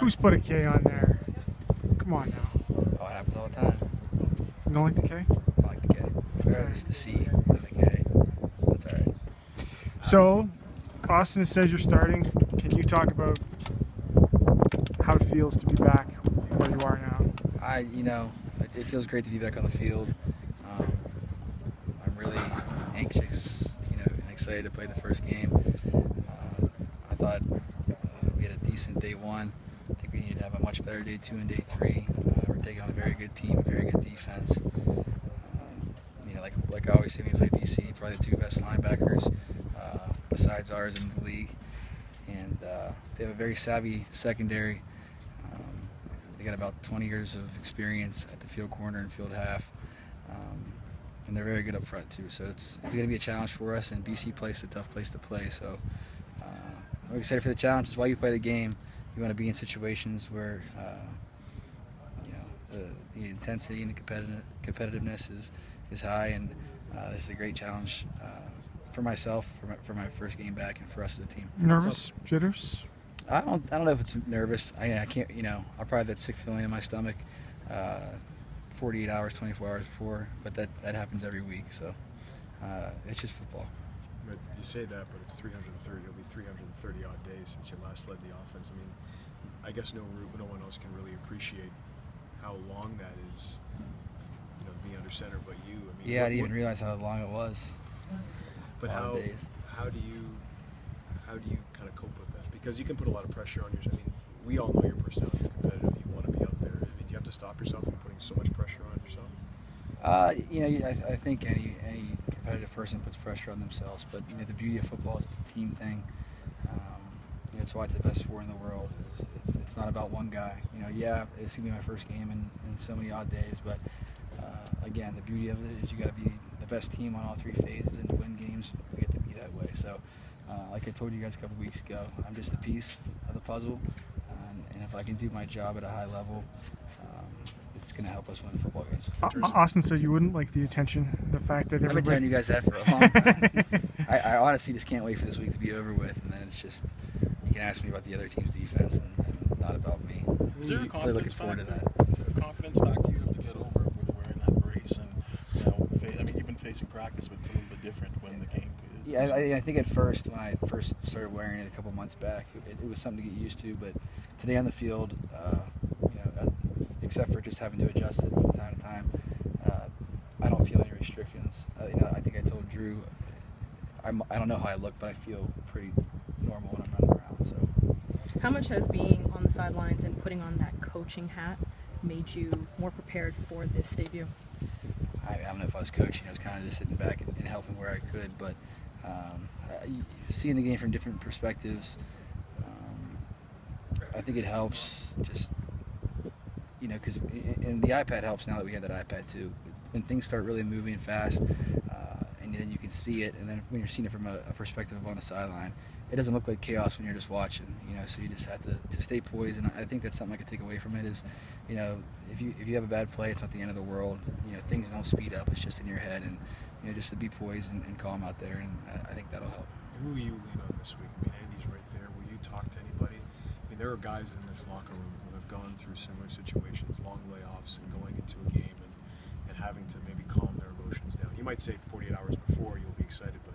Who's put a K on there? Come on now. Oh, it happens all the time. You don't like the K? I like the K. Or just the C than the K. That's all right. So, Austin says you're starting. Can you talk about how it feels to be back where you are now? It feels great to be back on the field. I'm really anxious, and excited to play the first game. I thought we had a decent day one. I think we need to have a much better day two and day three. We're taking on a very good team, a very good defense. Like I always say when we play BC, probably the two best linebackers besides ours in the league. And they have a very savvy secondary. They got about 20 years of experience at the field corner and field half. And they're very good up front too. So it's going to be a challenge for us, and BC plays a tough place to play. So I'm excited for the challenge. It's why you play the game. You want to be in situations where the intensity and the competitiveness is high, and this is a great challenge for myself, for my first game back, and for us as a team. Nervous? Jitters? I don't know if it's nervous. I can't. I'll probably have that sick feeling in my stomach 48 hours, 24 hours before, but that happens every week. So it's just football. But you say that, but it's 330. It'll be 330 odd days since you last led the offense. I mean, I guess no one else can really appreciate how long that is, being under center, but you. I mean, I didn't even realize how long it was. But how do you kind of cope with that? Because you can put a lot of pressure on yourself. I mean, we all know your personality. You're competitive. You want to be out there. I mean, do you have to stop yourself from putting so much pressure on yourself? I think any competitive person puts pressure on themselves. But the beauty of football is it's a team thing. It's why it's the best sport in the world. It's not about one guy. It's gonna be my first game in so many odd days. But again, the beauty of it is you got to be the best team on all three phases, and to win games, we get to be that way. So, like I told you guys a couple weeks ago, I'm just a piece of the puzzle, and if I can do my job at a high level, it's going to help us win football games. Austin said you wouldn't like the attention, the fact that I've been telling you guys that for a long time. I honestly just can't wait for this week to be over with, and then it's just you can ask me about the other team's defense and not about me. Is there a really looking forward to that. Is there a confidence factor you have to get over with wearing that brace? And you've been facing practice, but it's a little bit different when the game. I think at first, when I first started wearing it a couple months back, it was something to get used to. But today on the field, except for just having to adjust it from time to time, I don't feel any restrictions. I think I told Drew, I don't know how I look, but I feel pretty normal when I'm running around. So, how much has being on the sidelines and putting on that coaching hat made you more prepared for this debut? I don't know if I was coaching. I was kind of just sitting back and helping where I could, but seeing the game from different perspectives, I think it helps just, because and the iPad helps now that we have that iPad too. When things start really moving fast, and then you can see it, and then when you're seeing it from a perspective of on the sideline, it doesn't look like chaos when you're just watching, so you just have to stay poised. And I think that's something I could take away from it is, if you have a bad play, it's not the end of the world. Things don't speed up, it's just in your head, and just to be poised and calm out there, and I think that'll help. Who will you lean on this week? I mean, Andy's right there. Will you talk to anybody? I mean, there are guys in this locker room who have gone through similar situations, long layoffs, and going into a game and having to maybe calm their emotions down. You might say 48 hours before you'll be excited, but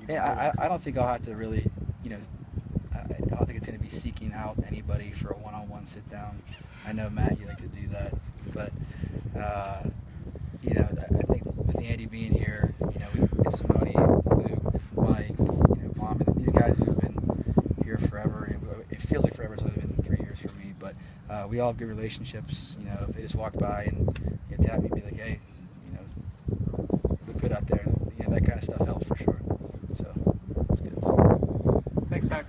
I don't think I'll have to really, I don't think it's going to be seeking out anybody for a one-on-one sit-down. I know, Matt, you like to do that, but, I think with Andy being here, Simone, Luke, Mike, Mom, and these guys who've been here forever, it feels like forever, it's only been 3 years for me, but we all have good relationships. If they just walk by and tap me and be like, hey, look good out there, that kind of stuff helps for sure. So, Thanks, Zach.